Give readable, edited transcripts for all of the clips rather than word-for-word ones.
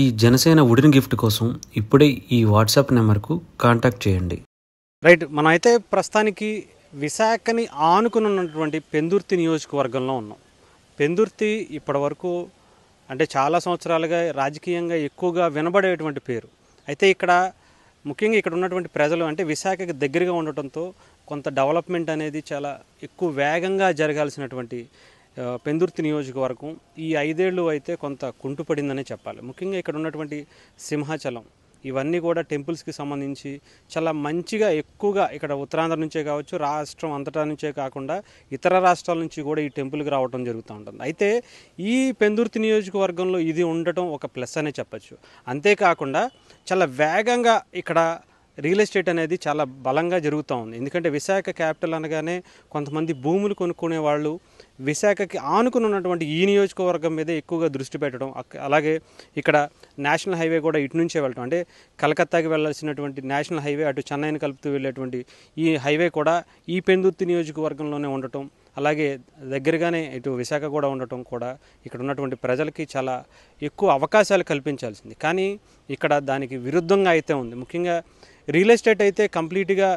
ఈ Janasena wooden gift కోసం ఇప్పుడే ఈ వాట్సాప్ నెంబర్కు కాంటాక్ట్ చేయండి. రైట్, మనం అయితే ప్రస్తుతానికి విశాఖని ఆనుకుని ఉన్నటువంటి పెందుర్తి నియోజకవర్గంలో ఉన్నాం. పెందుర్తి ఇప్పటి వరకు అంటే చాలా సంవత్సరాలుగా రాజకీయంగా ఎక్కువగా వినబడేటువంటి పేరు. అయితే ఇక్కడ ముఖ్యంగా ఇక్కడ ఉన్నటువంటి ప్రజలు అంటే విశాఖకి దగ్గరగా ఉండటంతో కొంత డెవలప్మెంట్ అనేది చాలా ఎక్కువ వేగంగా జరగాల్సినటువంటి పెందుర్తి నియోజకవర్గం ఈ 5 ఏళ్ళు అయితే కొంత కుంటుపడిందనే చెప్పాలి. ముఖ్యంగా ఇక్కడ ఉన్నటువంటి సింహాచలం ఇవన్నీ కూడా టెంపుల్స్కి సంబంధించి చాలా మంచిగా ఎక్కువగా ఇక్కడ ఉత్తరాంధ్ర నుంచే కావచ్చు, రాష్ట్రం అంతటా నుంచే కాకుండా ఇతర రాష్ట్రాల నుంచి కూడా ఈ టెంపుల్కి రావడం జరుగుతూ ఉంటుంది. అయితే ఈ పెందుర్తి నియోజకవర్గంలో ఇది ఉండటం ఒక ప్లస్ అనే చెప్పచ్చు. అంతేకాకుండా చాలా వేగంగా ఇక్కడ రియల్ ఎస్టేట్ అనేది చాలా బలంగా జరుగుతూ ఉంది. ఎందుకంటే విశాఖ క్యాపిటల్ అనగానే కొంతమంది భూములు కొనుక్కునే వాళ్ళు విశాఖకి ఆనుకుని ఉన్నటువంటి ఈ నియోజకవర్గం మీద ఎక్కువగా దృష్టి పెట్టడం, అలాగే ఇక్కడ నేషనల్ హైవే కూడా ఇటు నుంచే వెళ్ళటం, అంటే కలకత్తాకి వెళ్ళాల్సినటువంటి నేషనల్ హైవే అటు చెన్నైని కలుపుతూ వెళ్ళేటువంటి ఈ హైవే కూడా ఈ పెందుర్తి నియోజకవర్గంలోనే ఉండటం, అలాగే దగ్గరగానే ఇటు విశాఖ కూడా ఉండటం కూడా ఇక్కడ ఉన్నటువంటి ప్రజలకి చాలా ఎక్కువ అవకాశాలు కల్పించాల్సింది. కానీ ఇక్కడ దానికి విరుద్ధంగా అయితే ఉంది. ముఖ్యంగా రియల్ ఎస్టేట్ అయితే కంప్లీట్గా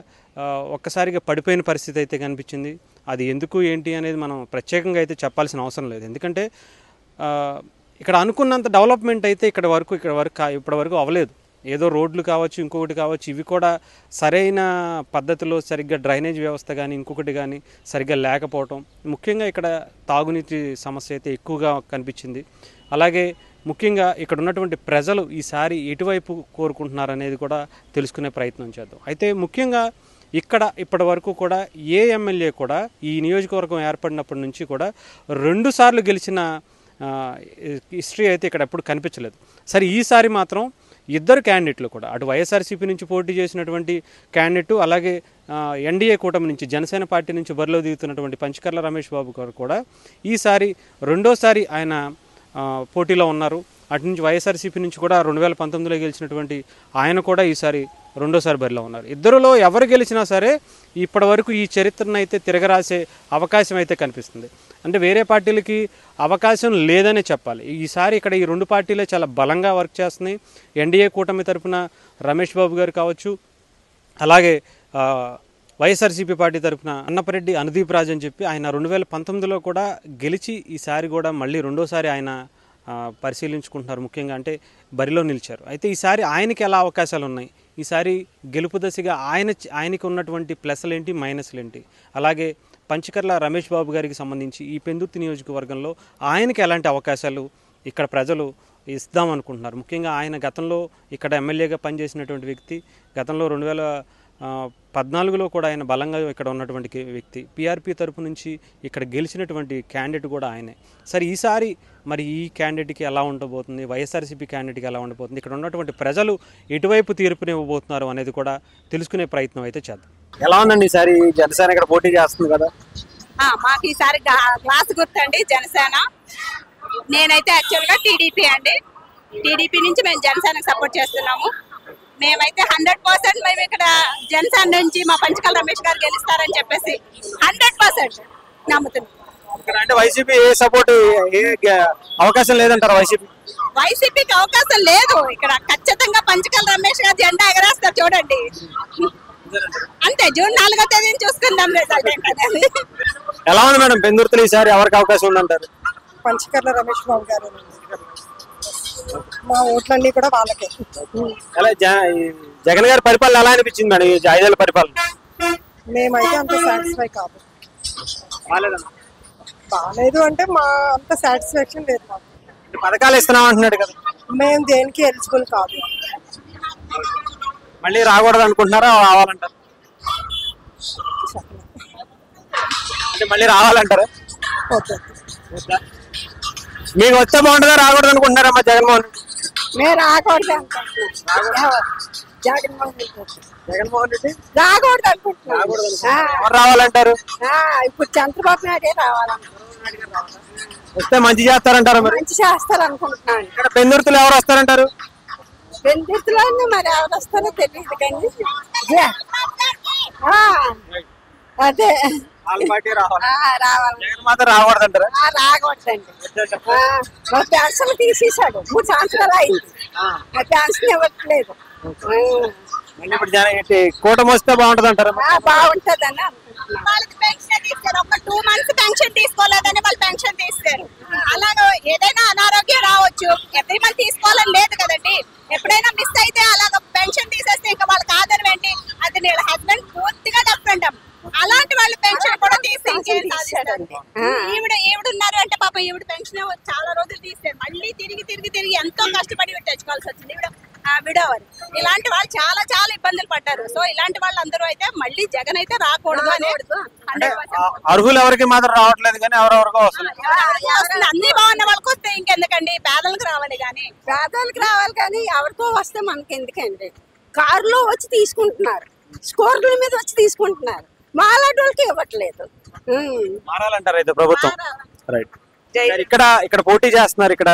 ఒక్కసారిగా పడిపోయిన పరిస్థితి అయితే కనిపించింది. అది ఎందుకు ఏంటి అనేది మనం ప్రత్యేకంగా అయితే చెప్పాల్సిన అవసరం లేదు. ఎందుకంటే ఇక్కడ అనుకున్నంత డెవలప్మెంట్ అయితే ఇప్పటి వరకు అవ్వలేదు. ఏదో రోడ్లు కావచ్చు, ఇంకొకటి కావచ్చు, ఇవి కూడా సరైన పద్ధతిలో సరిగ్గా డ్రైనేజ్ వ్యవస్థ కానీ ఇంకొకటి కానీ సరిగ్గా లేకపోవటం, ముఖ్యంగా ఇక్కడ తాగునీటి సమస్య అయితే ఎక్కువగా కనిపించింది. అలాగే ముఖ్యంగా ఇక్కడ ఉన్నటువంటి ప్రజలు ఈసారి ఎటువైపు కోరుకుంటున్నారనేది కూడా తెలుసుకునే ప్రయత్నం చేద్దాం. అయితే ముఖ్యంగా ఇప్పటి వరకు కూడా ఏ ఎమ్మెల్యే కూడా ఈ నియోజకవర్గం ఏర్పడినప్పటి నుంచి కూడా 2 సార్లు గెలిచిన హిస్టరీ అయితే ఇక్కడ ఎప్పుడు కనిపించలేదు. సరే, ఈసారి మాత్రం ఇద్దరు క్యాండిడేట్లు కూడా అటు వైఎస్ఆర్సీపీ నుంచి పోటీ చేసినటువంటి క్యాండిడేట్, అలాగే ఎన్డీఏ కూటమి నుంచి జనసేన పార్టీ నుంచి బరిలో దిగుతున్నటువంటి పంచకర్ల రమేష్ బాబు గారు కూడా ఈసారి రెండోసారి ఆయన పోటీలో ఉన్నారు. అటు నుంచి వైఎస్ఆర్సీపీ నుంచి కూడా 2019లో గెలిచినటువంటి ఆయన కూడా ఈసారి రెండోసారి బరిలో ఉన్నారు. ఇద్దరులో ఎవరు గెలిచినా సరే ఇప్పటి వరకు ఈ చరిత్రను అయితే తిరగరాసే అవకాశం అయితే కనిపిస్తుంది. అంటే వేరే పార్టీలకి అవకాశం లేదనే చెప్పాలి. ఈసారి ఇక్కడ ఈ 2 పార్టీలే చాలా బలంగా వర్క్ చేస్తున్నాయి. ఎన్డీఏ కూటమి తరఫున రమేష్ బాబు గారు కావచ్చు, అలాగే వైఎస్ఆర్సీపీ పార్టీ తరఫున అన్నపరెడ్డి అనుదీప్ రాజ్ అని చెప్పి ఆయన 2019లో కూడా గెలిచి ఈసారి కూడా మళ్ళీ రెండోసారి ఆయన పరిశీలించుకుంటున్నారు. ముఖ్యంగా అంటే బరిలో నిలిచారు. అయితే ఈసారి ఆయనకి ఎలా అవకాశాలు ఉన్నాయి, ఈసారి గెలుపు దశగా ఆయనకి ఉన్నటువంటి ప్లస్లు ఏంటి, మైనస్లు ఏంటి, అలాగే పంచకర్ల రమేష్ బాబు గారికి సంబంధించి ఈ పెందుర్తి నియోజకవర్గంలో ఆయనకి ఎలాంటి అవకాశాలు ఇక్కడ ప్రజలు ఇస్తామనుకుంటున్నారు. ముఖ్యంగా ఆయన గతంలో ఇక్కడ ఎమ్మెల్యేగా పనిచేసినటువంటి వ్యక్తి, గతంలో 2014లో కూడా ఆయన బలంగా ఇక్కడ ఉన్నటువంటి వ్యక్తి, పీఆర్పీ తరపు నుంచి ఇక్కడ గెలిచినటువంటి క్యాండిడేట్ కూడా ఆయనే. సరే, ఈసారి మరి ఈ క్యాండిడేట్కి ఎలా ఉండబోతుంది, వైఎస్ఆర్సీపీ క్యాండిడేట్కి ఎలా ఉండబోతుంది, ఇక్కడ ఉన్నటువంటి ప్రజలు ఎటువైపు తీర్పునివ్వబోతున్నారు అనేది కూడా తెలుసుకునే ప్రయత్నం అయితే చేద్దాం. ఎలా ఉందండి ఈసారి జనసేన ఇక్కడ పోటీ చేస్తుంది కదా? మాకు ఈసారి గ్లాస్ గుర్తండి జనసేన. నేనైతే యాక్చువల్గా టీడీపీ అండి. టీడీపీ నుంచి మేము జనసేనకు సపోర్ట్ చేస్తున్నాము. మేమైతే 100% మేము ఇక్కడ జనసేన నుంచి మా పంచకర్ల రమేష్ గారు గెలుస్తారని చెప్పేసి 100% నమ్ముతున్నాం. అంటే వైసీపీ ఏ సపోర్ట్ అవకాశం లేదంటారు? వైసీపీకి అవకాశం లేదు. ఇక్కడ ఖచ్చితంగా పంచకర్ల రమేష్ గారు జెండా ఎగరేస్తారు చూడండి. అంతే, జూన్ 4వ తేదీని చూసుకుందాం రిజల్ట్ ఏంటనేది. ఎలా ఉంది మేడం పెందుర్తిలో ఈసారి ఎవరికి అవకాశం ఉందంటారు? పంచకర్ల రమేష్ బాబు గారు. మా ఓట్లన్నీ కూడా వాళ్ళకే. జగన్ గారి పరిపాలన ఎలా అనిపించింది మేడం ఈ 5 ఏళ్ల పరిపాలన? మేమైతే అంత సాటిస్ఫై కాదు. బాగాలేదు అంటే మా అంత సాటిస్ఫాక్షన్ లేదు మాకు. పథకాలు ఇస్తున్నాం అంటున్నాడు కదా? మేము దేనికి ఎలిజిబుల్ కాదు. మళ్ళీ రాకూడదు అనుకుంటున్నారా, రావాలంటారు? అంటే మళ్ళీ రావాలంటారా? మీకు వస్తే బాగుంటుందా, రాకూడదు అనుకుంటున్నారా మా జగన్మోహన్? మేము రాకూడదు. జగన్మోహన్ రెడ్డి రాకూడదు అనుకుంటున్నాం. రావాలంటారు? ఇప్పుడు చంద్రబాబు నాయుడే రావాలంటారు. వస్తే మంచి చేస్తారంటారు? మంచి చేస్తారు అనుకుంటున్నాను. ఇక్కడ పెందుర్తిలో ఎవరు వస్తారంటారు? పెందుర్తిలో మరి ఎవరు వస్తారో తెలియదు కానీ అదే రావాలి జగన్ మాత్రం రాకూడదంటారా? రాకూడదండి. మా పెన్షన్ తీసేశాడు 3 సంవత్సరాలు అయింది. మా పెన్షన్ ఇవ్వట్లేదు. ఇప్పుడు కూటమి వస్తే బాగుంటది అంటారా? బాగుంటదని అనుకుంటున్నాను. వాళ్ళకి పెన్షన్ తీస్తారు. ఒక 2 months పెన్షన్ తీసుకోలేదని వాళ్ళు పెన్షన్ తీస్తారు. అలాగే ఏదైనా అనారోగ్యం రావచ్చు, ఎవ్రీ మంత్ తీసుకోవాలని లేదు కదండి. ఎప్పుడైనా మిస్ అయితే అలాగ పెన్షన్ తీసేస్తే ఇంకా వాళ్ళు కాదని ఏంటి, అది వీళ్ళ హస్బెండ్ పూర్తిగా డిఫరెంట్. అలాంటి వాళ్ళు పెన్షన్ కూడా తీసి ఇంకేం సాధిస్తారండి. ఈవిడున్నారు అంటే పాప ఈవిడ పెన్షన్ చాలా రోజులు తీస్తారు. మళ్ళీ తిరిగి ఎంతో కష్టపడి తెచ్చుకోవాల్సి వచ్చింది. విడవరు. ఇలాంటి వాళ్ళు చాలా చాలా ఇబ్బందులు పడ్డారు. సో ఇలాంటి వాళ్ళు అందరూ అయితే మళ్ళీ జగన్ అయితే రాకూడదు అని అర్హులు ఎవరికి మాత్రం రావట్లేదు కానీ ఎవరెవరికో వస్తుంది. అన్ని బాగున్న వాళ్ళకి వస్తే ఇంకెందుకండి, పేదలకు రావాలి కానీ. పేదలకు రావాలి కానీ ఎవరికో వస్తే మనకి ఎందుకండి. కారులో వచ్చి తీసుకుంటున్నారు, స్కోర్ల మీద వచ్చి తీసుకుంటున్నారు. మాలాంటి వాళ్ళకి ఇవ్వట్లేదు. మారాలంటారు అయితే ప్రభుత్వం. రైట్. ఇక్కడ పోటీ చేస్తున్నారు. ఇక్కడ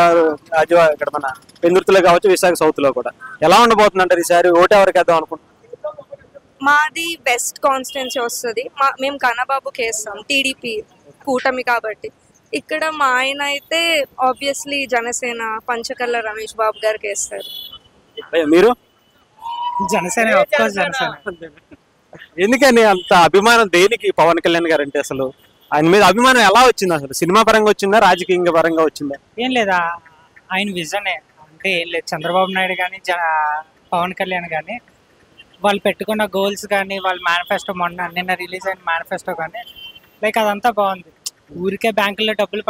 మన పెందుర్తిలో కావచ్చు, విశాఖ సౌత్ లో కూడా ఎలా ఉండబోతుంది అంటారు ఈసారి? ఓటు ఎవరికి వేద్దాం అనుకుంటున్నారు? మాది బెస్ట్ కాన్స్టిట్యున్సీ వస్తుంది. మేము కన్నబాబుకి వేస్తాం, టీడీపీ కూటమి కాబట్టి. ఇక్కడ మా ఆయన అయితే ఆబ్వియస్లీ జనసేన పంచకర్ల రమేష్ బాబు గారికి వేస్తారు. మీరు? జనసేన. ఎందుకని అంత అభిమానం దేనికి పవన్ కళ్యాణ్ గారు అంటే? అసలు ఆయన మీద అభిమానం ఎలా వచ్చింది? అసలు సినిమా పరంగా వచ్చిందా, రాజకీయ పరంగా వచ్చిందా? ఏం లేదా, ఆయన విజనే అంటే ఏం లేదు. చంద్రబాబు నాయుడు కానీ పవన్ కళ్యాణ్ కానీ వాళ్ళు పెట్టుకున్న గోల్స్ కానీ, వాళ్ళ మేనిఫెస్టో నిన్న రిలీజ్ అయిన మేనిఫెస్టో కానీ లైక్ అదంతా బాగుంది. ఊరికే బ్యాంకుల్లో డబ్బులు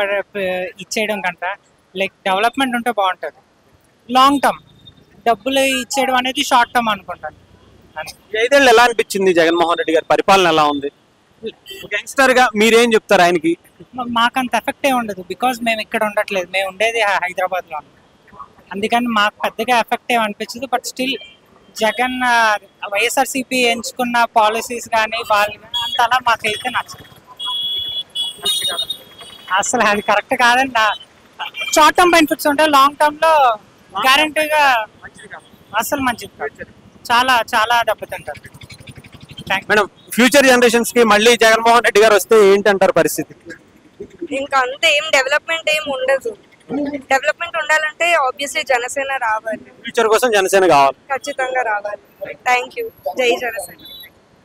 ఇచ్చేయడం కంట లైక్ డెవలప్మెంట్ ఉంటే బాగుంటుంది. లాంగ్ టర్మ్ డబ్బులు ఇచ్చేయడం అనేది షార్ట్ టర్మ్ అనుకుంటాను. 5 ఏళ్ళు ఎలా అనిపించింది జగన్మోహన్ రెడ్డి గారి పరిపాలన? ఎలా ఉంది? యంగ్స్టర్ గా మీరేం చెప్తారు ఆయనకి? మాకంత ఎఫెక్ట్ ఏ ఉండదు, బికాజ్ మేము ఇక్కడ ఉండట్లేదు. మేము ఉండేది హైదరాబాద్ లో, అందుకని మాకు పెద్దగా ఎఫెక్ట్ ఏమి అనిపించదు. బట్ స్టిల్ జగన్ వైఎస్ఆర్సీపీ ఎంచుకున్న పాలసీస్ కానీ వాళ్ళు అంత అలా మాకైతే నచ్చదు. అసలు అది కరెక్ట్ కాదని షార్ట్ టర్మ్ బెనిఫిట్స్ ఉంటాయి, లాంగ్ టర్మ్ లో గ్యారంటీగా అసలు మంచిది. చాలా చాలా దెబ్బతింటారు. మేడం, ఫ్యూచర్ జనరేషన్స్ కి మళ్ళీ జగన్మోహన్ రెడ్డి గారు వస్తే ఏంటంటారు పరిస్థితి? ఇంకా అంతే, ఏం డెవలప్మెంట్ ఏం ఉండదు. డెవలప్మెంట్ ఉండాలంటే ఆబ్వియస్లీ జనసేన రావాలి. ఫ్యూచర్ కోసం జనసేన కావాలి, ఖచ్చితంగా రావాలి. Thank you. జై జనసేన.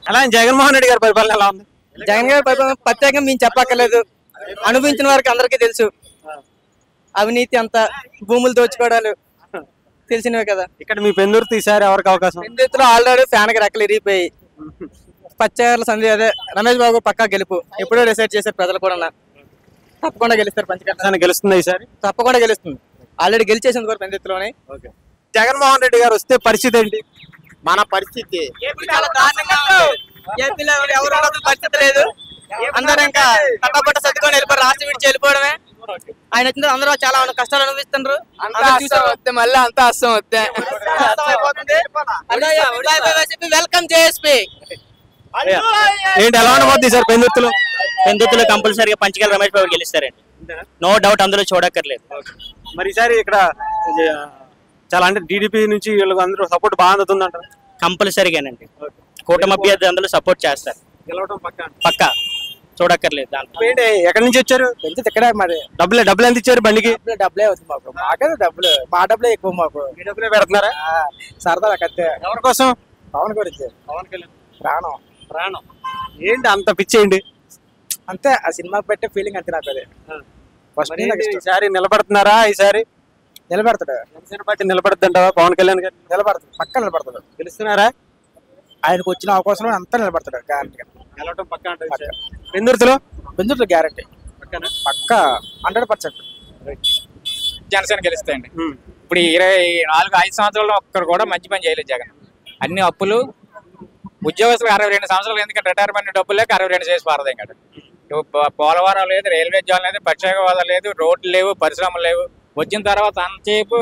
అలా జగన్మోహన్ రెడ్డి గారి పరిపాలన ఎలా ఉంది? జగన్ గారి పరిపాలన ప్రత్యేకంగా మేము చెప్పక్కర్లేదు, అనుభవించిన వారికి అందరికీ తెలుసు. అవినీతి అంతా, భూములు దోచుకోవడాలు తెలిసినవే కదా. ఇక్కడ మీ పెందుర్తి ఈసారి ఎవరికి అవకాశం? పెందుర్తిలో ఆల్రెడీ ఫ్యాన్కి రెక్కలు ఇరిగిపోయి పచ్చర్ల సంధి అదే రమేష్ బాబు పక్కా గెలుపు. ఎప్పుడో డిసైడ్ చేశారు ప్రజలు కూడా, తప్పకుండా గెలుస్తారు. పంచకర్ల గెలుస్తుంది ఈసారి, తప్పకుండా గెలుస్తుంది. ఆల్రెడీ గెలిచేసింది కూడా పెందుర్తిలోనే. జగన్మోహన్ రెడ్డి గారు వస్తే పరిస్థితి ఏంటి? మన పరిస్థితి చాలా దారుణంగా ఉంది. ఏపీలో ఎవరు పరిస్థితి లేదు. అందరూ ఇంకా తప్పబట్ట సర్దుకొని వెళ్ళిపోయి రాష్ట్ర విడిచి వెళ్ళిపోవడమే. ఆయన వచ్చిన అందరూ చాలా కష్టాలు అనుభవిస్తున్నారు. మళ్ళీ అంతా అస్సం వస్తే వెల్కమ్ జేఎస్పీ. ఏంటి ఎలా ఉండబోతుంది సార్ పెందుర్తిలో? పెందుర్తిలో కంపల్సరీగా పంచకర్ల రమేష్ బాబు గెలుస్తారండి, నో డౌట్, అందులో చూడక్కర్లేదు. మరి ఈసారి ఇక్కడ చాలా అంటే టీడీపీ నుంచి వీళ్ళకి అందరూ సపోర్ట్ బాగా అందుతుంది అంటారు? కంపల్సరీగానండి, కూటమి అభ్యర్థి అందరూ సపోర్ట్ చేస్తారు, పక్కా, చూడక్కర్లేదు. దాంట్లో ఎక్కడి నుంచి వచ్చారు? ఇక్కడ మరి డబ్బులు ఎంత ఇచ్చారు బండికి? డబ్బులే అవుతుంది మాకు, మాకే డబ్బులు, మా డబ్బులే ఎక్కువ మాకు. మీ డబ్బులే పెడుతున్నారా? సరదా కత్తే. ఎవరి కోసం? పవన్ గురించి. పవన్ కళ్యాణ్ ప్రాణం. ప్రాణం ఏంటి అంత పిచ్చేయండి? అంతే, ఆ సినిమాకి పెట్టే ఫీలింగ్ అంతే నాకు. అదే ఈసారి నిలబడుతున్నారా? ఈసారి నిలబెడతాడు. జనసేన పార్టీ నిలబడుతుంటావా? పవన్ కళ్యాణ్ గారు నిలబడతాడు, పక్క నిలబడతాడు. గెలుస్తున్నారా? ఆయనకు వచ్చిన అవకాశం అంతా నిలబడతాడు గ్యారంటీగా. గెలవడం పక్క అంటే పెందుర్తిలో గ్యారంటీ పక్క 100%. జనసేన గెలుస్తాయండి. ఇప్పుడు 24-5 సంవత్సరాల్లో ఒక్కరు కూడా మంచి పని చేయలేదు జగన్. అన్ని అప్పులు, ఉద్యోగస్తులు 62 సంవత్సరాలు, ఎందుకంటే రిటైర్మెంట్ డబ్బులు లేక 62 చేసి పారదు. ఇంకా పోలవరం లేదు, రైల్వే జోన్ లేదు, పశ్చిమ గోదావరి లేదు, రోడ్లు లేవు, పరిశ్రమలు లేవు. వచ్చిన తర్వాత అంతసేపు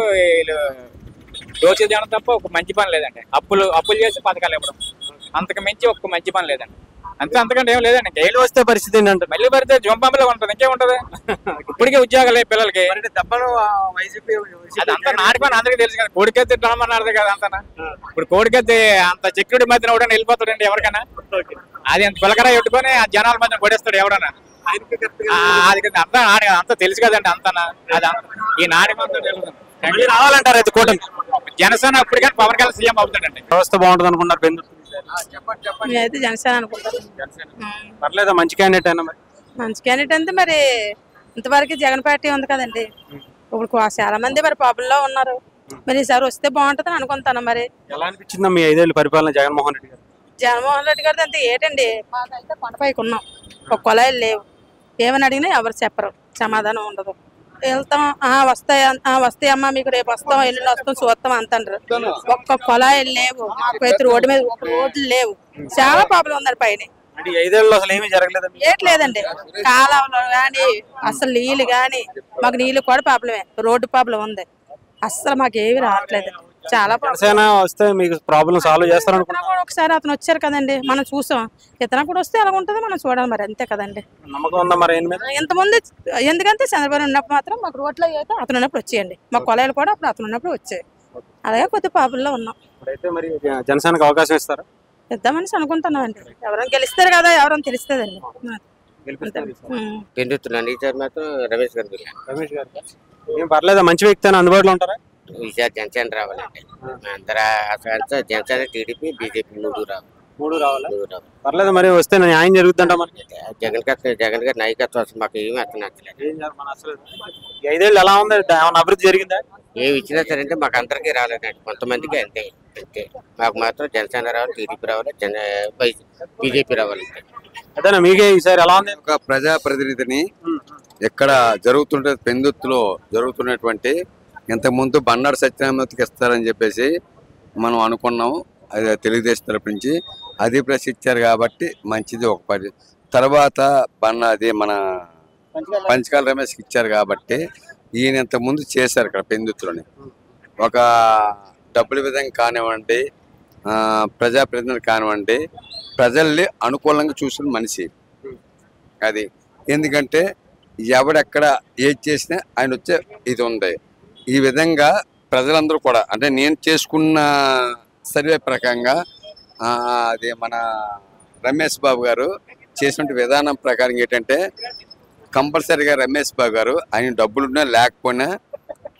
దోచి జనం తప్ప ఒక మంచి పని లేదండి. అప్పులు చేసి పథకాలు ఇవ్వడం, అంతకు మించి ఒక మంచి పని లేదండి. అంతకంటే ఏం లేదండి. జైలు వస్తే పరిస్థితి ఏంటంటే మళ్ళీ పడితే జొంపంలో ఉంటుంది, ఇంకేముంటుంది. ఇప్పటికే ఉద్యోగాలు పిల్లలకి. అది అంతా నాటి పని అందరికీ తెలుసు కదా. కోడికెత్తి డ్రామా నాడదు కదా అంతా. ఇప్పుడు కోడికెత్తి అంత సెక్యూరిటీ మధ్యన కూడా వెళ్ళిపోతాడండి ఎవరికైనా. అది ఎంత పిల్లకర పెట్టుకొని ఆ జనాల మధ్య కొడేస్తాడు ఎవడన్నా. అది అంత తెలుసు కదండి. అంత అది ఈ నాడి రావాలంటారు అయితే కూటమి. జనసేన అప్పటికైనా పవన్ కళ్యాణ్ సీఎం అవుతాడండి. వ్యవస్థ బాగుంటుంది అనుకున్నారు పెందుర్తి? నేనైతే జనసేన అనుకుంటాను. పర్లేదా మంచి క్యాండిడేట్ అయినా? మరి మంచి క్యాండిడేట్ అంటే మరి ఇంతవరకు జగన్ పార్టీ ఉంది కదండి. ఇప్పుడు చాలా మంది మరి పాపుల్లో ఉన్నారు. మరి ఈసారి వస్తే బాగుంటుంది అనుకుంటాను. మరి ఎలా అనిపించిందా మీ 5 ఏళ్ళ పరిపాలన జగన్మోహన్ రెడ్డి గారు? జగన్మోహన్ రెడ్డి గారిది అంతే ఏంటండి, మాకైతే కొండపైకి ఉన్నాం, ఒక కొలాయిలు లేవు, ఏమని అడిగినా ఎవరు చెప్పరు, సమాధానం ఉండదు. వెళ్తాం వస్తాయమ్మా మీకు రేపు వస్తాం ఎల్లుండి వస్తాం చూస్తాం అంటారు. ఒక్క కొలాయిలు లేవు, మాకైతే రోడ్డు మీద ఒక రోడ్లు లేవు, చాలా ప్రాబ్లం ఉందండి. పైన 5 ఏళ్ళలో అసలు ఏమీ జరగలేదు. ఏట్లేదండి, కాలంలో కానీ అసలు నీళ్ళు కానీ మాకు నీళ్ళు కూడా ప్రాబ్లమే, రోడ్డు ప్రాబ్లం ఉంది, అస్సలు మాకు ఏమి రావట్లేదు. చాలా జనసేన వస్తే మీకు ప్రాబ్లం సాల్వ్ చేస్తారనుకున్నా? ఒకసారి అతను వచ్చారు కదండి, మనం చూసాం. ఇతను కూడా వస్తే ఎలా ఉంటుందో మనం చూడాలి, మరి అంతే కదండి. నమ్మకం ఉందా మరి ఎంతమంది? ఎందుకంటే చంద్రబాబు ఉన్నప్పుడు మాత్రం మాకు రోడ్లు అయితే అతను ఉన్నప్పుడు వచ్చేయండి, మా కొలాయిలు కూడా అప్పుడు అతను ఉన్నప్పుడు వచ్చాయి. అలాగే కొద్ది ప్రాబ్లంలో ఉన్నాం. అయితే మరి జనసేనకు అవకాశం ఇస్తారా? ఇద్దామని అనుకుంటున్నాం అండి. ఎవరైనా గెలుస్తారు కదా, ఎవరైనా తెలుస్తుందండి. రమేష్ గారు. రమేష్ గారు ఏం పర్లేదా? మంచి వ్యక్తి అని అందుబాటులో ఉంటారా? ఈసారి జనసేన రావాలండి. అందరూ జనసేన, టీడీపీ, బీజేపీ మూడు రావాలి. పర్లేదు మరి వస్తే న్యాయం జరుగుతుంట. మనకి జగన్ గారి నాయకత్వం అసలు మాకు ఏమి అర్థం నచ్చలేదు. 5 ఏళ్ళు ఎలా ఉంది? ఏమైనా అభివృద్ధి జరిగిందా? ఏమి ఇచ్చినా సరే అంటే మాకు అందరికీ రాలేదండి, కొంతమందికి అంతే. మాకు మాత్రం జనసేన రావాలి, టీడీపీ రావాలి, బీజేపీ రావాలి. అదేనా మీకే ఈసారి ఎలా ఉంది? ఒక ప్రజాప్రతినిధిని ఎక్కడ జరుగుతుంటే పెందుర్తిలో జరుగుతున్నటువంటి ఇంతకుముందు బండారు సత్యనారాయణకి ఇస్తారని చెప్పేసి మనం అనుకున్నాము. అది తెలుగుదేశం తరపు నుంచి అది ప్లస్ ఇచ్చారు కాబట్టి మంచిది. ఒక పది తర్వాత అది మన పంచకాల రమేష్కి ఇచ్చారు కాబట్టి ఈయన ఇంతకుముందు చేశారు ఇక్కడ పెందుర్తిలోని. ఒక డబ్బుల విధంగా కానివ్వండి, ప్రజాప్రతినిధులు కానివ్వండి, ప్రజల్ని అనుకూలంగా చూసిన మనిషి అది. ఎందుకంటే ఎవడెక్కడ ఏది చేసినా ఆయన వచ్చే ఇది ఉంది. ఈ విధంగా ప్రజలందరూ కూడా అంటే నేను చేసుకున్న సర్వే ప్రకారంగా అది మన రమేష్ బాబు గారు చేసిన విధానం ప్రకారం ఏంటంటే కంపల్సరీగా రమేష్ బాబు గారు ఆయన డబ్బులున్నా లేకపోయినా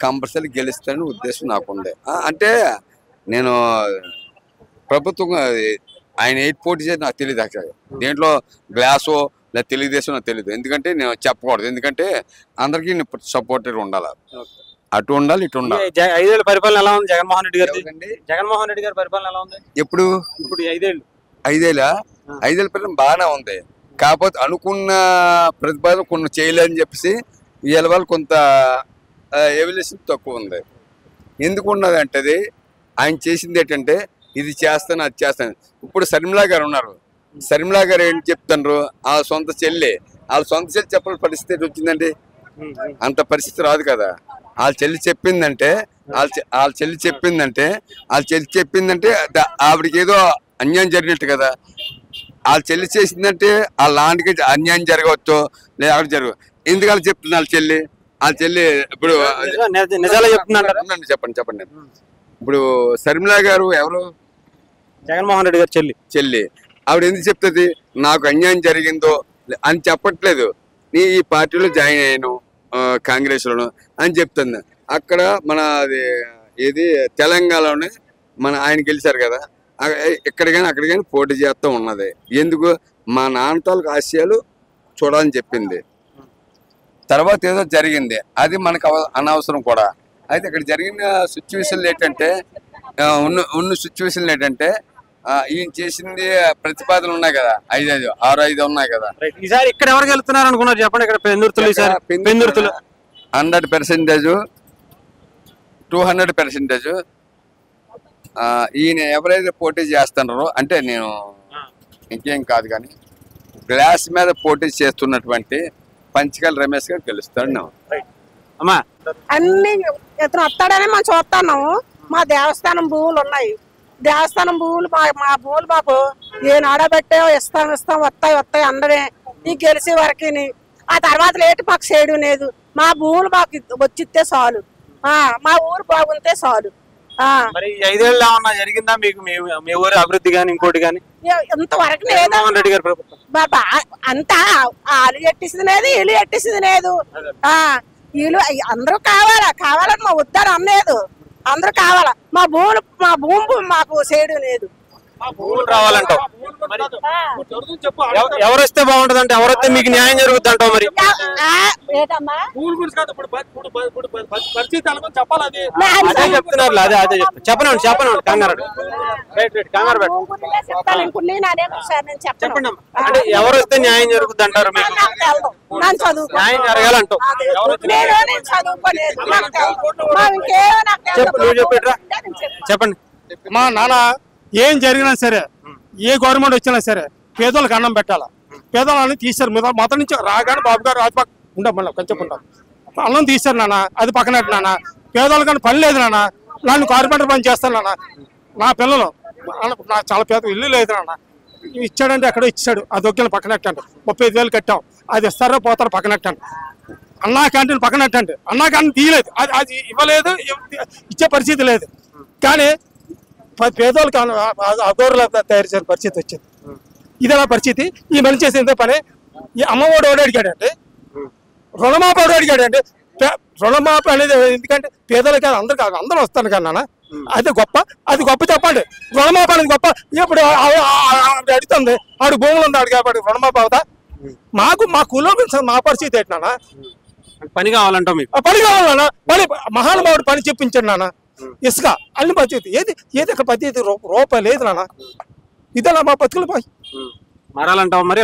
కంపల్సరీ గెలుస్తారని ఉద్దేశం నాకుంది. అంటే నేను ప్రభుత్వం ఆయన 8 పోటీ చేసి నాకు తెలియదు. యాక్చువల్గా దేంట్లో గ్లాసో లేదా తెలుగుదేశం నాకు తెలియదు, ఎందుకంటే నేను చెప్పకూడదు. ఎందుకంటే అందరికీ సపోర్టర్ ఉండాలి, అటు ఉండాలి ఇటు ఉండాలి. 5 ఏళ్ళ పరిపాలన ఎలా ఉంది జగన్మోహన్ రెడ్డి గారు? జగన్మోహన్ రెడ్డి గారి పరిపాలన ఎలా ఉంది ఇప్పుడు? 5 ఏళ్ళు. 5 ఏళ్ళ పరిపాలన బాగానే ఉంది. కాకపోతే అనుకున్న ప్రతిపాదన కొన్ని చేయలేదని చెప్పేసి వీళ్ళ వాళ్ళు కొంత ఎవిలేషన్ తక్కువ ఉంది. ఎందుకు ఉన్నది అంటే అది ఆయన చేసింది ఏంటంటే ఇది చేస్తాను అది చేస్తాను. ఇప్పుడు శర్మిలా గారు ఉన్నారు, శర్మిలా గారు ఏంటి చెప్తున్నారు, వాళ్ళ సొంత చెల్లి చెప్పాల్సిన పరిస్థితి వచ్చిందండి. అంత పరిస్థితి రాదు కదా. వాళ్ళ చెల్లి చెప్పిందంటే ఆవిడకి ఏదో అన్యాయం జరిగినట్టు కదా. వాళ్ళ చెల్లి చేసిందంటే వాళ్ళ లాంటికి అన్యాయం జరగవచ్చు లేదా అక్కడ జరగదు. ఎందుకు వాళ్ళు చెప్తుంది వాళ్ళ చెల్లి ఇప్పుడు నిజాలు చెప్తున్నాను. చెప్పండి. ఇప్పుడు శర్మిలా గారు ఎవరు? జగన్మోహన్ రెడ్డి గారు చెల్లి. ఆవిడ ఎందుకు చెప్తుంది నాకు అన్యాయం జరిగిందో అని చెప్పట్లేదు. నీ ఈ పార్టీలో జాయిన్ అయ్యాను కాంగ్రెస్లోను అని చెప్తుంది. అక్కడ మన ఏది తెలంగాణలోనే ఆయన గెలిచారు కదా, ఎక్కడికైనా అక్కడికైనా పోటీ చేస్తూ ఉన్నది. ఎందుకు? మా నాన్న తాలూకు ఆశయాలు చూడాలని చెప్పింది. తర్వాత ఏదో జరిగింది, అది మనకు అనవసరం కూడా. అయితే ఇక్కడ జరిగిన సిచ్యువేషన్లు ఏంటంటే ఉన్న సిచ్యువేషన్లు ఏంటంటే ఈయన చేసింది ప్రతిపాదనలు ఉన్నాయి కదా, 6 ఉన్నాయి కదా. ఈసారి ఇక్కడ ఎవరు గెలుతున్నారు అనుకున్నారు చెప్పండి? ఇక్కడ పెందుర్తిలో 100%, 200% ఈయన ఎవరైతే పోటీ చేస్తున్నారో అంటే నేను ఇంకేం కాదు కానీ గ్లాస్ మీద పోటీ చేస్తున్నటువంటి పంచకాల రమేష్ గారు గెలుస్తాడు. అమ్మా అన్ని ఇతను వస్తాడని మనం చూస్తున్నాము. మా దేవస్థానం భూములు ఉన్నాయి, దేవస్థానం భూములు మా భూములు మాకు ఏ నాడబెట్టే ఇస్తాం వస్తాయి అందరే ఈ గెలిచే వరకు. ఆ తర్వాత లేటు మాకు చేయడం లేదు. మా భూములు మాకు వచ్చిస్తే చాలు, మా ఊరు బాగుంటే చాలు. మరి 5 ఏళ్ళు ఏమన్నా జరిగిందా మీకు మీ ఊరి అభివృద్ధి గాని ఇంకోటి గాని? ఇంతవరకు లేదు. జగన్మోహన్ రెడ్డి గారి ప్రభుత్వం అంతా వాళ్ళు ఎట్టిసింది లేదు, వీళ్ళు ఎట్టిసింది లేదు. వీళ్ళు అందరూ కావాలని మా ఉద్దారు అమ్మలేదు. అందరూ కావాలా, మా భూమి మాకు చేయడం లేదు. రావాలంటావు. ఎవరు వస్తే బాగుంటది అంటే, ఎవరైతే మీకు న్యాయం జరుగుతుంది అంటావు? మరి అదే చెప్తున్నారు, అదే చెప్పనండి కంగారు చెప్పండి. అంటే ఎవరు వస్తే న్యాయం జరుగుతుంది అంటారు? మీకు న్యాయం జరగాలంటావు. నువ్వు చెప్పేట్రా, చెప్పండి. మా నాన్న ఏం జరిగినా సరే, ఏ గవర్నమెంట్ వచ్చినా సరే పేదోళ్ళకి అన్నం పెట్టాలా. పేదవాళ్ళని తీశారు మొదటి నుంచి రాగానే బాబు గారు రాజపాక ఉంటాం, మళ్ళీ కొంచెం ఉంటాం. అన్నం తీశారు నాన్న, అది పక్కనట్టు నాన్న. పేదోళ్ళకి కానీ పని లేదు నాన్న. నన్ను కార్పెంటర్ పని చేస్తాను నాన్న. నా పిల్లలు నా చాలా పేద ఇల్లు లేదు నాన్న. ఇచ్చాడంటే ఎక్కడో ఇచ్చాడు, అది ఒక్కని పక్కనట్టండి. 35,000 కట్టాం, అది ఇస్తారో పోతారో పక్కనట్టండి. అన్నా క్యాంటీన్ పక్కనట్టండి. అన్నా క్యాంటీన్ తీయలేదు, అది ఇవ్వలేదు, ఇచ్చే పరిస్థితి లేదు. కానీ పేదోళ్ళకి అగౌరవ తయారు చేసిన పరిస్థితి వచ్చింది. ఇదే పరిస్థితి. ఈ మనిషి చేసి ఎంత పని? ఈ అమ్మఒడి ఓడి అడిగాడండి, రుణమాపి ఓడి అడిగాడండి. రుణమాపి అనేది ఎందుకంటే పేదలకి అందరూ వస్తాను కదా నాన్న. అది గొప్ప చెప్పండి. రుణమాపి అనేది గొప్ప. ఇప్పుడు అడుగుతుంది, ఆడు భూములు ఉంది, ఆడు కాబట్టి రుణమాపి అవుతా? మా కులో మా పరిస్థితి ఏంటి నాన్న? పని కావాలంటావు? మీకు పని కావాలన్నా, మహానుభావుడు పని చెప్పించాడు నాన్న. ఇసుక అన్ని పద్ధతి ఏది ఇక్కడ పద్ధతి రూపాయి లేదు నాన్న. ఇదే మా బతుకులు పోయి మారాలంటావు. మరి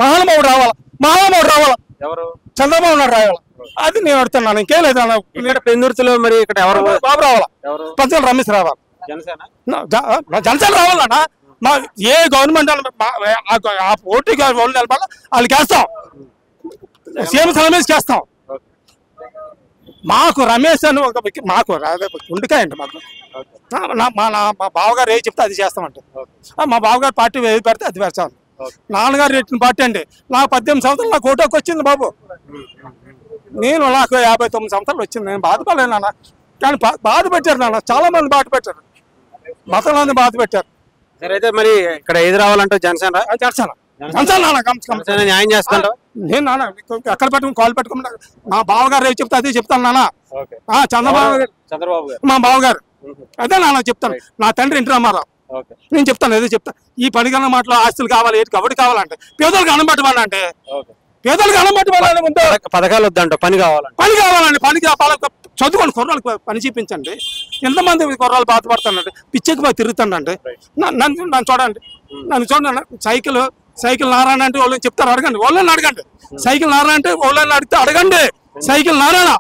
మహానుభావుడు రావాలా. ఎవరు? చంద్రబాబు నాయుడు రావాలా. అది నేను అడుగుతున్నాను, ఇంకేం లేదు అన్న. ఇక్కడ పెందుర్తిలో మరి ఇక్కడ ఎవరు? బాబు రావాలా, పంచాల రమేష్ రావాలి, జనసేన రావాలన్నా. మా ఏ గవర్నమెంట్ ఓటుకి వాళ్ళు నిలబడాలి, వాళ్ళకి వేస్తాం. సీఎం రమేష్ చేస్తాం. మాకు రమేష్ అని ఒక మాకు ఉండికాయ అండి. మాకు మా బావగారు ఏది చెప్తే అది చేస్తామంటే, మా బావగారు పార్టీ ఏది పెడితే అది పెడతాం. నాన్నగారు పెట్టిన పార్టీ అండి. నాకు 18 సంవత్సరాలు నాకు ఓటుకు వచ్చింది బాబు. నాకు 59 సంవత్సరాలు వచ్చింది. నేను బాధపడలేను నాన్న. కానీ బాధ పెట్టారు నాన్న, చాలా మంది బాధ పెట్టారు, మతంలో బాధ పెట్టారు. సరే, అయితే మరి ఇక్కడ ఏది రావాలంటే జనసేన న్యాయం చేస్తాను. నేను నాన్న ఎక్కడ పెట్టుకుని కాల్ పెట్టుకున్నా మా బావగారు ఏది చెప్తే అదే చెప్తాను నాన్న. చంద్రబాబు గారు మా బావగారు అదే నాన్న చెప్తాను. నా తండ్రి ఎన్టీ రామారావు. నేను చెప్తాను, ఏదో చెప్తాను. ఈ పనికన్న మాటలో ఆస్తులు కావాలి, ఏంటి కబడ్డీ కావాలంటే, పేదోళ్ళకి అన్నం పెట్టమనంటే, పేదోళ్ళకి అన్నం పెట్టమని ముందు పథకాలు వద్దంట. పని కావాలండి. పనికి చదువుకోండి, కుర్రాళ్ళకి పని చూపించండి. ఎంతమంది కుర్రాళ్ళు బాధపడుతానండి, పిచ్చెక్కి తిరుగుతానండి. నన్ను చూడండి, సైకిల్ నారాయణ అంటే వాళ్ళని చెప్తారు, అడగండి. వాళ్ళని అడగండి. సైకిల్ నారాయణ అంటే వాళ్ళని అడిగితే అడగండి. సైకిల్ నారాయణ.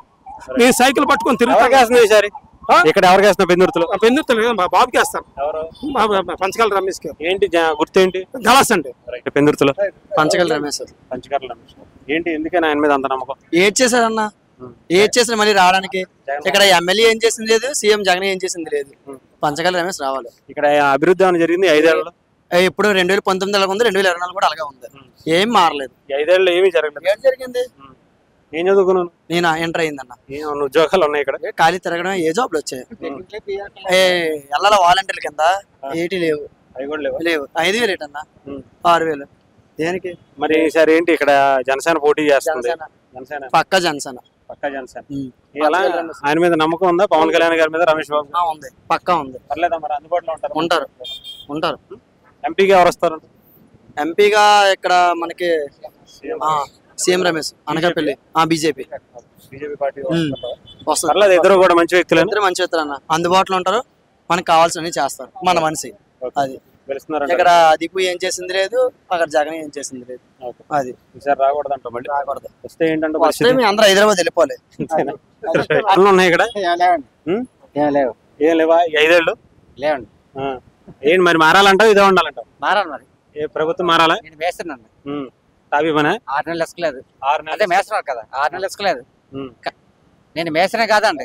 నేను సైకిల్ పట్టుకొని తిరుగుతాను. ఇక్కడ ఎవరికి వేస్తున్నా? పెందుర్తులు మా బాబుకి వేస్తాను, పంచకాల రమేష్ కి. ఏంటి గుర్తేంటి? గలాస్ అండి. పెందుర్తులు పంచకాల రమేష్. ఏంటి, ఎందుకని ఆయన మీద అంత నమ్మకం? ఏడ్ చేశారన్నా, ఏడ్ చేసిన మళ్ళీ రావడానికి. ఇక్కడ ఎమ్మెల్యే ఏం చేసింది లేదు, సీఎం జగన్ ఏం చేసింది లేదు. పంచకాల రమేష్ రావాలి. ఇక్కడ అభివృద్ధి అని జరిగింది 5 ఏళ్లలో. ఇప్పుడు 2019 అలాగ ఉంది, 2024 కూడా అలాగే ఉంది. ఏం మారలేదు. 5 ఏళ్ళు ఏమీ జరగలేదు. ఏం జరిగింది? ఏం చదువుకున్నాను నేను? ఎంటర్ అయిందన్న. ఉద్యోగాలు ఉన్నాయి ఇక్కడ? ఖాళీ తిరగడం. ఏ జాబ్లు వచ్చాయి? ఎల్లాల వాలంటీర్ కింద ఏటి లేవు. 5,000 ఏంటన్నా? 6,000 దేనికి? మరి ఈసారి ఏంటి ఇక్కడ జనసేన పోటీ చేస్తుంది? పక్కా జనసేన. ఆయన మీద నమ్మకం ఉందా? పవన్ కళ్యాణ్ గారి మీద, రమేష్ బాబు? ఉంది, పక్కా ఉంది. పర్లేదా? మరి అందుబాటులో ఉంటారు. ఎంపీగా ఎవరు వస్తారు? ఎంపీగా ఇక్కడ మనకి CM Ramesh, Anakapalli, BJP party వస్తుంది. ఇద్దరు కూడా మంచి వ్యక్తులు. మంచి వ్యక్తులు అన్న, అందుబాటులో ఉంటారు, మనకు కావాల్సినవి చేస్తారు. మన మనిషి అది. ఇక్కడ దీపు ఏం చేసింది లేదు, అక్కడ జగన్ ఏం చేసింది లేదు. అది రాకూడదు. రాకూడదు. వస్తే ఏంటంటే మీ అందరూ హైదరాబాద్ వెళ్ళిపోవాలి. ఉన్నాయి ఇక్కడ? ఏం లేవా? 5 ఏళ్ళు లేవండి. ఏంటి మరి మారాలంటావు, ఇదే ఉండాలంటావు? మారాలి. మరి ఏ ప్రభుత్వం మారాలా? నేను వేస్తున్నాను. తాబీ పనే 6 నెలలు ఇసుకలేదు. అదే మేసరావు కదా, 6 నెలలు ఇసుకలేదు. నేను మేసరే కాదండి.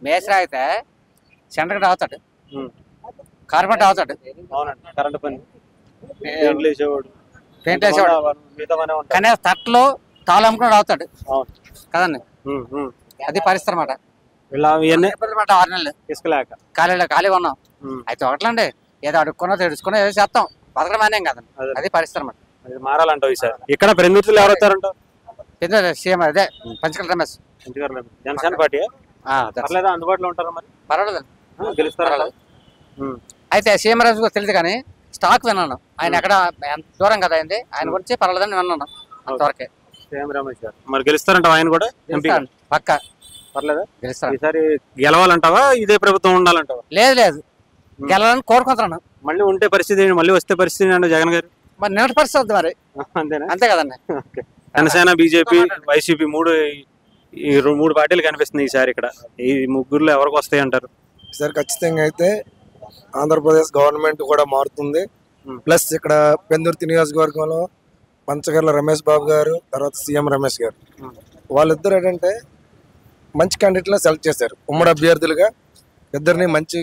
మేసరా అయితే సెంటర్కి అవుతాడు, కార్పెంటర్ అవుతాడు. అవునండి, కరెంట్ పని, పెయింట్ వేసేవాడు. కానీ తట్లో తాళం అమ్ముకున్నాడు అవుతాడు కదండి. అది పరిస్థితి అన్నమాట. ఇలా ఇవన్నీ ఇబ్బంది పడ్డా 6 నెలలు ఇసుకలేక ఖాళీగా ఉన్నాం. అయితే ఒకట్లండి, ఏదో అడుక్కున్నా తెడుచుకున్నా ఏదో చేస్తాం, బతకడం అనేం కదండి. అది పరిస్థితి అన్నమాట. అది మారాలంటావు ఈసారి. ఇక్కడ పెందుర్తిలో ఎవరు వస్తారంటావు? సీఎం అదే పంచకర్ల రమేష్. జనసేన పార్టీ పర్లేదా? అందుబాటులో ఉంటారా మరి? పర్వాలేదండి, గెలుస్తారా? అయితే సీఎం రమేష్ గురించి తెలియదు కానీ స్టాక్ విన్నాను. ఆయన ఎక్కడ ఎంత దూరం కదా అయింది, ఆయన గురించి పర్వాలేదని విన్నాను అంతవరకే. సీఎం రమేష్ గారు మరి గెలుస్తారంటావా? ఆయన కూడా ఎంపీ పక్క పర్లేదా? గెలుస్తారు. ఈసారి గెలవాలంటావా? ఇదే ప్రభుత్వం ఉండాలంటావా? లేదు గెలవాలని కోరుకుంటున్నాను. మళ్ళీ ఉంటే పరిస్థితి, మళ్ళీ వస్తే పరిస్థితి అంటే జగన్ గారు మరి నిన్నటి పరిస్థితి వద్దు మరి. అంతేనా? అంతే కదండి. జనసేన, బీజేపీ, వైసీపీ మూడు పార్టీలు కనిపిస్తుంది ఈసారి. ఇక్కడ ఈ ముగ్గురులో ఎవరికి వస్తాయి అంటారు? ఈసారి ఖచ్చితంగా అయితే ఆంధ్రప్రదేశ్ గవర్నమెంట్ కూడా మారుతుంది. ప్లస్ ఇక్కడ పెందుర్తి నియోజకవర్గంలో పంచకర్ల రమేష్ బాబు గారు, తర్వాత సీఎం రమేష్ గారు, వాళ్ళిద్దరు ఏంటంటే మంచి క్యాండిడేట్లను సెలెక్ట్ చేశారు. ఉమ్మడి అభ్యర్థులుగా ఇద్దరిని మంచి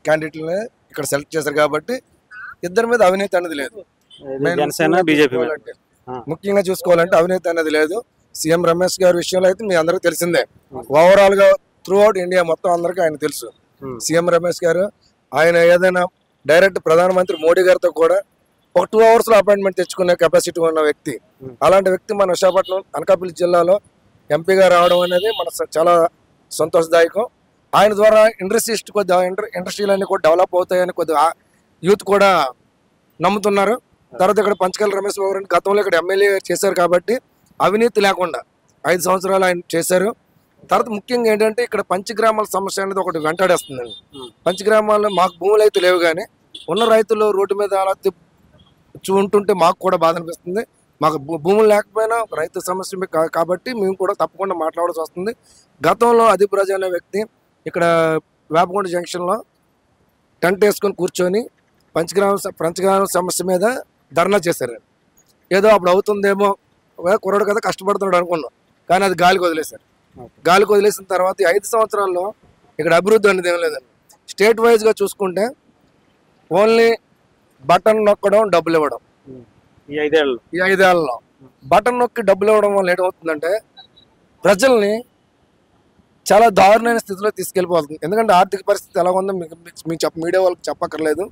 క్యాండిడేట్లని ఇక్కడ సెలెక్ట్ చేశారు కాబట్టి ఇద్దరి మీద అవినీతి అనేది లేదు. జనసేన, బీజేపీ ముఖ్యంగా చూసుకోవాలంటే అవినీతి అనేది లేదు. సీఎం రమేష్ గారి విషయంలో అయితే మీ అందరికీ తెలిసిందే. ఓవరాల్ గా త్రూ అవుట్ ఇండియా మొత్తం అందరికీ ఆయన తెలుసు. సీఎం రమేష్ గారు ఆయన ఏదైనా డైరెక్ట్ ప్రధానమంత్రి మోడీ గారితో కూడా ఒక 2 hours లో అపాయింట్మెంట్ తెచ్చుకునే కెపాసిటీ ఉన్న వ్యక్తి. అలాంటి వ్యక్తి మన విశాఖపట్నం అనకాపల్లి జిల్లాలో ఎంపీగా రావడం అనేది మన చాలా సంతోషదాయకం. ఆయన ద్వారా ఇండస్ట్రీస్ కొద్దిగా ఇండస్ట్రీలన్నీ కూడా డెవలప్ అవుతాయని కొద్దిగా యూత్ కూడా నమ్ముతున్నారు. తర్వాత ఇక్కడ పంచకర్ల రమేష్ బాబు గారు గతంలో ఇక్కడ ఎమ్మెల్యే చేశారు కాబట్టి అవినీతి లేకుండా 5 సంవత్సరాలు ఆయన చేశారు. తర్వాత ముఖ్యంగా ఏంటంటే ఇక్కడ పంచగ్రామాల సమస్య అనేది ఒకటి వెంటాడేస్తుందండి. పంచగ్రామాల్లో మాకు భూములు అయితే లేవు కానీ ఉన్న రైతులు రోడ్డు మీద అలా ఉంటుంటే మాకు కూడా బాధ అనిపిస్తుంది. మాకు భూములు లేకపోయినా రైతు సమస్య కాబట్టి మేము కూడా తప్పకుండా మాట్లాడాల్సి వస్తుంది. గతంలో అదిప్రాజు అనే వ్యక్తి ఇక్కడ వేపకొండ జంక్షన్లో టెంట్ వేసుకొని కూర్చొని పంచగ్రామ సమస్య మీద ధర్నా చేశారు. ఏదో అప్పుడు అవుతుందేమో, కుర్రాడు కదా కష్టపడుతున్నాడు అనుకున్నాం, కానీ అది గాలికి వదిలేశారు. గాలికి వదిలేసిన తర్వాత 5 సంవత్సరాల్లో ఇక్కడ అభివృద్ధి అనేది ఏం లేదండి. స్టేట్ వైజ్గా చూసుకుంటే ఓన్లీ బటన్ నొక్కడం, డబ్బులు ఇవ్వడం. ఈ 5 ఏళ్లలో బటన్ నొక్కి డబ్బులు ఇవ్వడం వల్ల ఏమవుతుందంటే ప్రజల్ని చాలా దారుణమైన స్థితిలో తీసుకెళ్ళిపోతుంది. ఎందుకంటే ఆర్థిక పరిస్థితి ఎలా ఉందో మీకు మీడియా వాళ్ళకి చెప్పక్కర్లేదు.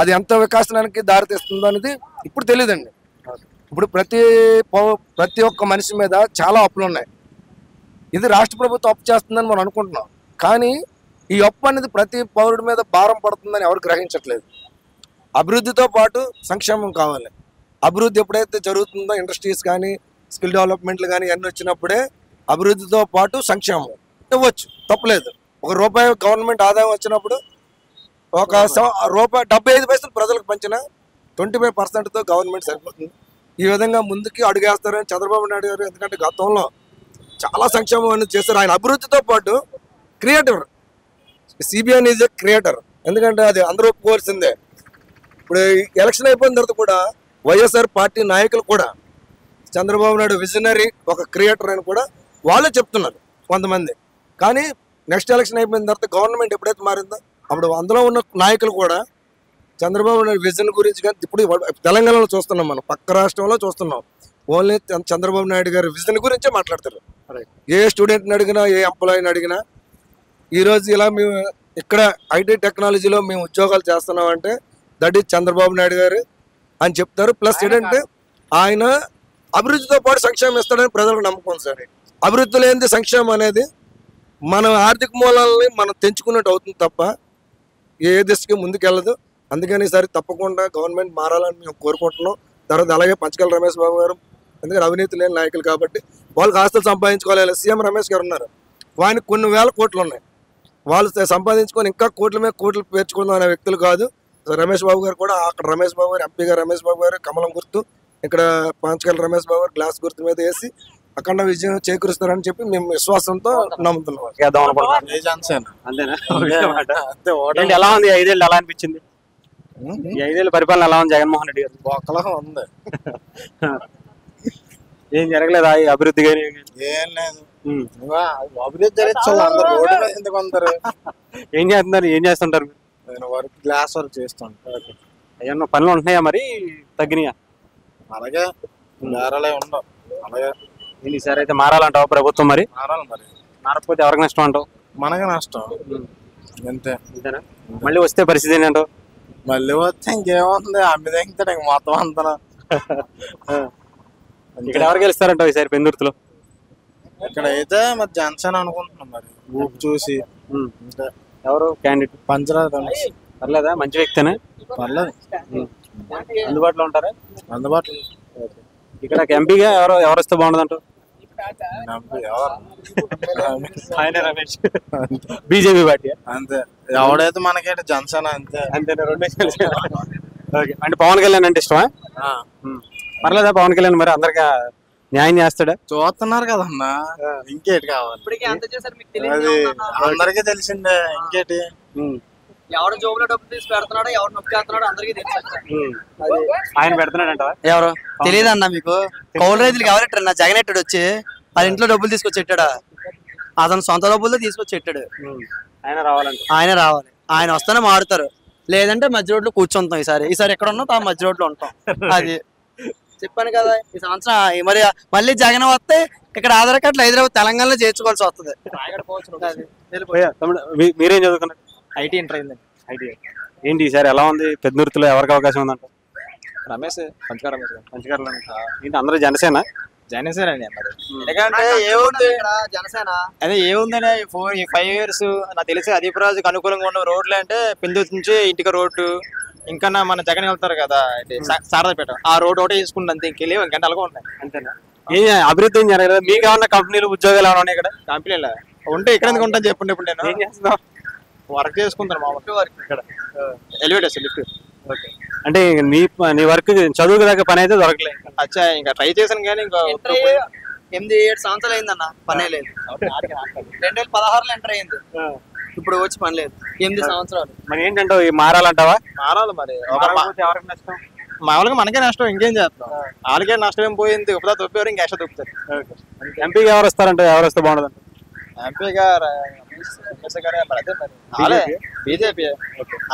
అది ఎంత వికాసానికి దారితీస్తుందో అనేది ఇప్పుడు తెలియదండి. ఇప్పుడు ప్రతి ఒక్క మనిషి మీద చాలా అప్పులు ఉన్నాయి. ఇది రాష్ట్ర ప్రభుత్వం అప్పు చేస్తుందని మనం అనుకుంటున్నాం, కానీ ఈ అప్పు అనేది ప్రతి పౌరుడి మీద భారం పడుతుందని ఎవరు గ్రహించట్లేదు. అభివృద్ధితో పాటు సంక్షేమం కావాలి. అభివృద్ధి ఎప్పుడైతే జరుగుతుందో ఇండస్ట్రీస్ కానీ స్కిల్ డెవలప్మెంట్లు కానీ అన్నీ వచ్చినప్పుడే అభివృద్ధితో పాటు సంక్షేమం ఇవ్వచ్చు, తప్పలేదు. ₹1 గవర్నమెంట్ ఆదాయం వచ్చినప్పుడు రూపాయి 75 పైసలు ప్రజలకు పంచిన 25%తో గవర్నమెంట్ సరిపోతుంది. ఈ విధంగా ముందుకి అడుగేస్తారని చంద్రబాబు నాయుడు గారు, ఎందుకంటే గతంలో చాలా సంక్షేమం అనేది చేశారు. ఆయన అభివృద్ధితో పాటు creator, CBN is a creator. ఎందుకంటే అది అందరూ ఒప్పుకోవాల్సిందే. ఇప్పుడు ఎలక్షన్ అయిపోయిన తర్వాత కూడా వైఎస్ఆర్ పార్టీ నాయకులు కూడా చంద్రబాబు నాయుడు విజనరీ, ఒక క్రియేటర్ అని కూడా వాళ్ళే చెప్తున్నారు కొంతమంది. కానీ నెక్స్ట్ ఎలక్షన్ అయిపోయిన తర్వాత గవర్నమెంట్ ఎప్పుడైతే మారిందో అప్పుడు అందులో ఉన్న నాయకులు కూడా చంద్రబాబు నాయుడు విజన్ గురించి కానీ ఇప్పుడు తెలంగాణలో చూస్తున్నాం, మనం పక్క రాష్ట్రంలో చూస్తున్నాం. ఓన్లీ చంద్రబాబు నాయుడు గారి విజన్ గురించే మాట్లాడతారు. ఏ స్టూడెంట్ని అడిగినా, ఏ ఎంప్లాయీని అడిగినా ఈరోజు ఇలా మేము ఇక్కడ ఐటీ టెక్నాలజీలో మేము ఉద్యోగాలు చేస్తున్నాం అంటే దట్ ఈజ్ చంద్రబాబు నాయుడు గారు అని చెప్తారు. ప్లస్ ఏంటంటే ఆయన అభివృద్ధితో పాటు సంక్షేమం ఇస్తాడని ప్రజలకు నమ్మకం సార్. అభివృద్ధి లేనిది సంక్షేమం అనేది మన ఆర్థిక మూలాలని మనం తెంచుకున్నట్టు అవుతుంది తప్ప ఏ దిశకి ముందుకెళ్ళదు. అందుకని ఈసారి తప్పకుండా గవర్నమెంట్ మారాలని మేము కోరుకుంటున్నాం. తర్వాత అలాగే పంచకర్ల రమేష్ బాబు గారు, ఎందుకంటే అవినీతి లేని నాయకులు కాబట్టి వాళ్ళకి ఆస్తులు సంపాదించుకోవాలి. సీఎం రమేష్ గారు ఉన్నారు, వానికి కొన్ని వేల కోట్లు ఉన్నాయి. వాళ్ళు సంపాదించుకొని ఇంకా కోట్ల మీద కోట్లు పేర్చుకుందాం అనే వ్యక్తులు కాదు. రమేష్ బాబు గారు కూడా అక్కడ రమేష్ బాబు గారు, ఎంపీగా రమేష్ బాబు గారు కమలం గుర్తు, ఇక్కడ పంచకర్ల రమేష్ బాబు గారు గ్లాస్ గుర్తు మీద వేసి అఖండ విజయం చేకూరుస్తారని చెప్పి మేము విశ్వాసంతో నమ్ముతున్నాం. ఎలా ఉంది 5 ఏళ్ళు? ఎలా అనిపించింది 5 ఏళ్ళ పరిపాలన? ఎలా ఉంది జగన్మోహన్ రెడ్డి గారు? ఒకలాగా ఉంది. ఏం జరగలేదా ఈ అభివృద్ధి? ఏం లేదు, అభివృద్ధి జరుగుతుంది. అందరూ రోడ్డు మీద ఎందుకు అందరు ఏం చేస్తున్నారు? ఏం చేస్తుంటారు? నేను వర్క్ గ్లాస్ వర్క్ చేస్తుంటాను. ఏమన్నా పనులు ఉంటున్నాయా మరి? తగ్గినాయా? అలాగే నేరాలే ఉండవు. అలాగే ఈసారి అయితే మారాలంటావా ప్రభుత్వం? మరి మారాలి. మరి మారకపోతే ఎవరికి నష్టం అంటావు? మనకి నష్టం అంతే. అంతేనా? మళ్ళీ వస్తే పరిస్థితి ఏంటంటావు? మళ్ళీ వస్తే ఇంకేముంది అమ్మిదే ఇంక మొత్తం అంతా. ఇక్కడ ఎవరు గెలుస్తారంటావు ఈసారి పెందుర్తిలో? ఇక్కడ అయితే మరి జనసేన అనుకుంటున్నాం మరి ఊపు చూసి. ఎవరు క్యాండిడేట్? పంచరాజు రమేష్. పర్లేదా? మంచి వ్యక్తినే? పర్లేదు. అందుబాటులో ఉంటారా? అందుబాటులో. ఇక్కడ ఎంపీగా ఎవరు వస్తే బాగుండదు అంటావు? ఆయన రమేష్ బీజేపీ పార్టీ అంతే. ఎవడైతే మనకి జనసేన అంతే. అంతేనా? ఓకే. అంటే పవన్ కళ్యాణ్ అంటే ఇష్టమా? పర్లేదా పవన్ కళ్యాణ్? మరి అందరికి న్యాయం చేస్తాడా? చూస్తున్నారు కదన్నా, ఇంకేటి కావాలి? అది అందరికీ తెలిసిందే, ఇంకేటి. ఎవరు జోబులో డబ్బులు తీసి పెడుతున్నాడో ఎవరు నొప్పి చేస్తున్నాడో అందరికీ తెలుసు. ఆయన పెడుతున్నాడంట? ఎవరు తెలియదు అన్న మీకు? కౌలు రైతులకు ఎవరెట్టారు నా జగన్ ఎట్టాడు వచ్చి వాళ్ళ ఇంట్లో డబ్బులు తీసుకొచ్చి పెట్టాడా? అతను సొంత డబ్బులతో తీసుకొచ్చి పెట్టాడు. ఆయన రావాలంటే ఆయన రావాలి. ఆయన వస్తేనే మారుతారు, లేదంటే మధ్య రోడ్లో కూర్చుంటాం. ఈసారి ఎక్కడ ఉన్నాం ఆ మధ్య రోడ్లో ఉంటాం. అది చెప్పాను కదా. ఈ సంవత్సరం మరి మళ్ళీ జగన్ వస్తే ఇక్కడ ఆధార్ కార్డులు హైదరాబాద్ తెలంగాణలో చేర్చుకోవాల్సి వస్తుంది. మీరేం చదువుకున్నారు? ఐటీ ఇంటర్ అయిందండి. ఐటీ ఏంటి ఈసారి ఎలా ఉంది? పెద్దుర్తిలో ఎవరికి అవకాశం ఉందంట? రమేష్ పంచకార రమేష్. పంచకార రమేష్ ఏంటి అందరూ జనసేన? జనసేన అండి అన్నది. ఎందుకంటే ఏముంది జనసేన అదే ఏముందని 5 years నాకు తెలిసి అదీపరాజుకి అనుకూలంగా ఉన్న రోడ్లు అంటే పెందుర్తి నుంచి ఇంటికి రోడ్డు, ఇంకా మన జగన్ వెళ్తారు కదా శారదాపేట, ఆ రోడ్ ఒకటే తీసుకుంటే అంతే, ఇంకెళ్ళి గంటలుగా ఉన్నాయి. అంతేనా? ఏం అభివృద్ధి ఏం జరగదు? మీకు ఏమన్నా కంపెనీలు ఉద్యోగాలు ఏమైనా ఉన్నాయి ఇక్కడ? కంపెనీలు ఉంటే ఇక్కడ ఎందుకు ఉంటాను చెప్పండి. ఇప్పుడు నేను ఏం చేస్తున్నావు? వర్క్ చేసుకుంటాను మా వర్క్ ఇక్కడ ఎలివేటర్స్ లిఫ్ట్. ఓకే. అంటే నీ వర్క్ చదువుకు దగ్గర పని అయితే దొరకలేదు? అచ్చా, ఇంకా ట్రై చేశాను కానీ ఇంకా 8-7 సంవత్సరాలు అయిందన్న పనే లేదు. 2016లో ఎంటర్ అయింది, ఇప్పుడు వచ్చి పని లేదు. 8 సంవత్సరాలు. మరి ఏంటంటావు? మారాలంటావా? మారాలి మరి. ఎవరికి నష్టం? మామూలుగా మనకే నష్టం, ఇంకేం చేస్తాం? వాళ్ళకే నష్టం ఏం పోయింది. ఉపదా తొప్పారు, ఇంకా ఎక్స్ట్రా తొప్పుతారు. ఎంపీగా ఎవరు వస్తారంటే ఎవరు వస్తే బాగుండదు? ఎంపీగా బీజేపీ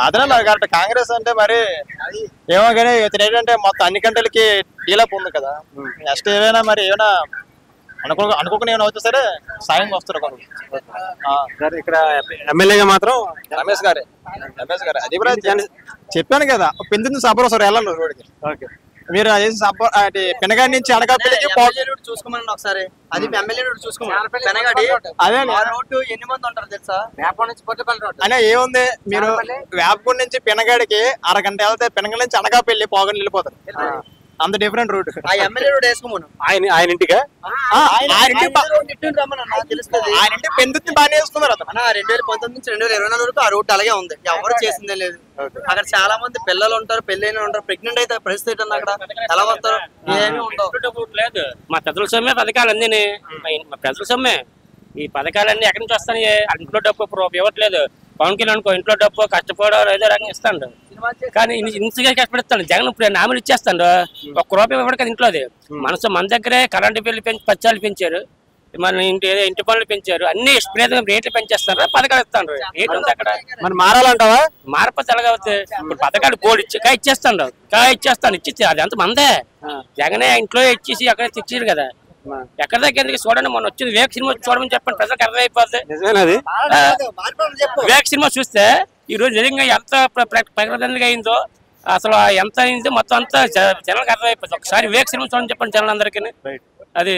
అదనే మరి కరెక్ట్. కాంగ్రెస్ అంటే మరి ఏమో కానీ ఇతను ఏంటంటే మొత్తం అన్ని గంటలకి డీలప్ ఉంది కదా. నెక్స్ట్ ఏమైనా మరి ఏమైనా అనుకోకుండా ఏమైనా అవుతా సరే సాయం వస్తారు ఒకరు. ఇక్కడ ఎమ్మెల్యేగా మాత్రం రమేష్ గారే. అది కూడా చెప్పాను కదా, పెందుతుంది సభలో సార్ వెళ్ళాలి రోడ్డుకి. మీరు పెనగాడి నుంచి అనకాపల్లికి చూసుకోమని ఒకసారి. అది ఎమ్మెల్యే రోడ్ చూసుకోమని. పెనగాడి అదే రోడ్డు ఎన్ని మంది ఉంటారు తెలుసా? వేప నుంచి పొట్టపల్లి రోడ్ అనే ఏముంది, మీరు వేపగూడ నుంచి పెనగాడికి అరగంట వెళ్తే పెనగ నుంచి అనకాపల్లి పోగని వెళ్ళిపోతారు. అంత డిఫరెంట్ రూట్. ఆ ఎమ్మెల్యే రోడ్ వేసుకోమను. ఆయన ఇంటిగా? ఆయన ఇంటి పెందుతుంది బాగానే వేసుకున్నారు అతను. 2019 నుంచి 2024 వరకు ఆ రూట్ అలాగే ఉంది, ఎవరు చేసిందే లేదు. అక్కడ చాలా మంది పిల్లలు ఉంటారు, పెళ్ళైన ఉంటారు, ప్రెగ్నెంట్ అయితే పరిస్థితి ఉంది. అక్కడ ఎలా వస్తారు? ఏమీ ఉండవు. లేదు, మా పెద్దల సొమ్మే పథకాలు అన్నీ. మా పెద్దల సొమ్మే ఈ పథకాలన్నీ ఎక్కడి నుంచి వస్తాయి? ఇంట్లో డబ్బు ఇవ్వట్లేదు. పవన్ కళ్యాణ్ అనుకో ఇంట్లో డబ్బు కష్టపడ ఏదో రకంగా ఇస్తాడు, కానీ ఇంతగా కష్టపడిస్తాడు. జగన్ ఇప్పుడు నామలు ఇచ్చేస్తాడు, ఒక్క రూపాయి ఇవ్వడు కదా ఇంట్లోది. మన దగ్గరే కరెంటు బిల్లు పెంచి 10 పెంచారు, మన ఇంటి పనులు పెంచారు, అన్ని విపరీతంగా రేట్లు పెంచేస్తారు, పథకాలు ఇస్తాడు. రేటు ఉంది అక్కడ. మరి మారాలంటావా? మారపోతే ఎలాగవుతుంది? ఇప్పుడు పథకాలు బోర్డు ఇచ్చేస్తాడు, ఇచ్చి అది అంత మందే. జగనే ఇంట్లో ఇచ్చేసి అక్కడ తెచ్చారు కదా. ఎక్కడ దగ్గర చూడండి, మొన్న వచ్చింది వేక్ సినిమా చూడమని చెప్పండి, ప్రజలకు అర్థమైపోతుంది. వేక్ సినిమా చూస్తే ఈ రోజు నిజంగా ఎంత ప్రకటనగా అయిందో, అసలు ఎంత అయిందో మొత్తం అంతా జనాలకు అర్థమైపోతుంది. ఒకసారి వేక్ సినిమా చూడని చెప్పండి జనాలందరికీ. అది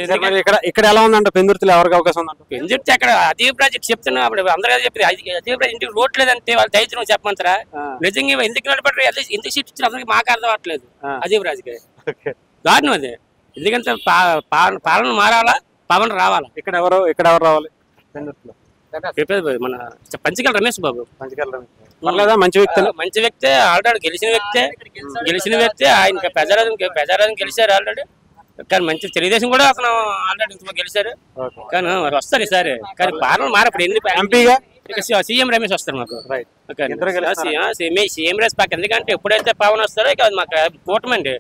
ఇక్కడ ఎలా ఉందంట? పెందుర్తిలో ఎవరికి అవకాశం ఉందంట? పెందుర్తి అక్కడ అదీప్ ప్రాజెక్ట్ చెప్తున్నా, అప్పుడు అందరూ చెప్పి అదీప్ ప్రాజెక్ట్ ఇంటికి రోడ్ లేదంటే వాళ్ళు దయచేసి చెప్పమంటారా? నిజంగా ఎందుకు నిలబడి ఎందుకు సీట్ ఇచ్చిన అందరికి మాకు అర్థం అవ్వట్లేదు. అదీప్ రాజుకి దారుణం అది. ఎందుకంటే పాలన మారాలా, పవన్ రావాలా. ఇక్కడ ఎవరు రావాలి? మన పంచకాల రమేష్ బాబు. మంచి వ్యక్తే, ఆల్రెడీ గెలిచిన వ్యక్తే. ఆయన ప్రజారాధన గెలిచారు ఆల్రెడీ, కానీ మంచి తెలుగుదేశం కూడా అతను ఆల్రెడీ గెలిచారు. కానీ వస్తారు ఈసారి, కానీ పాలన మారప్పుడు ఎందుకు? ఎంపీగా సీఎం రమేష్ వస్తారు మాకు. సీఎం రమేష్ పక్క. ఎందుకంటే ఎప్పుడైతే పవన్ వస్తారో ఇక మాకు కూటమండి.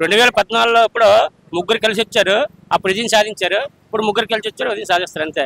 2014లో ఇప్పుడు 3 కలిసి వచ్చారు, అప్పుడు విజయం సాధించారు. ఇప్పుడు 3 కలిసి వచ్చారు, విజయం సాధిస్తారు అంతే.